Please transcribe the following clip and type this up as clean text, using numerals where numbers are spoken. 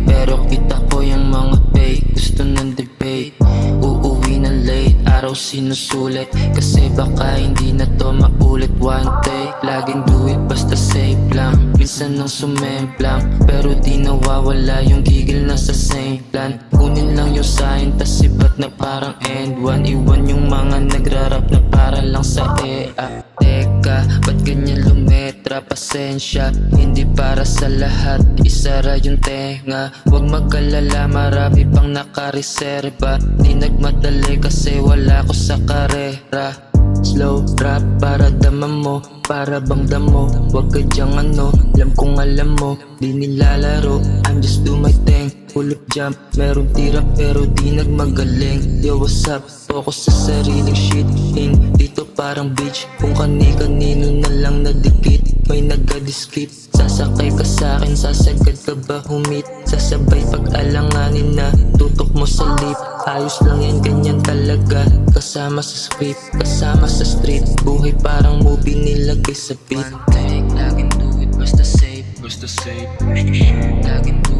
pero kita ko yung mga fake. Gusto ng debate, uuwi na late, araw sinusulit, kasi baka hindi na to maulit. One take, laging do it basta safe lang. Minsan nang sumemplang, pero di nawawala yung gigil na sa same plan. Kunin lang yung sign, tas iba't na parang end one. Iwan yung mga nagrarap na para lang sa EA. Teka, ba't ganyan lumetra? Pasensya, hindi para sa lahat, isara yung tenga. Huwag mag-alala, marami pang nakareserba. Di nagmadali kasi wala ko sa karera. Slow rap para dama mo, para bang damo. Huwag ka dyang ano, alam kong alam mo. Di nilalaro, I'm just do my thing. Full of jump, merong tira pero di nagmagaling. Yo, what's up? Focus sa sariling shit. Dito parang beach, kung kani-kanino na lang nadikit. May nagka-skip, sasakay ka sa'kin, sasagad ka ba humit? Sasabay pag-alanganin na tutok mo sa lip. Ayos lang yan, ganyan talaga. Kasama sa script, kasama sa street. Buhay parang movie nilagay sa beat. One take, laging do it basta safe. Basta safe, laging do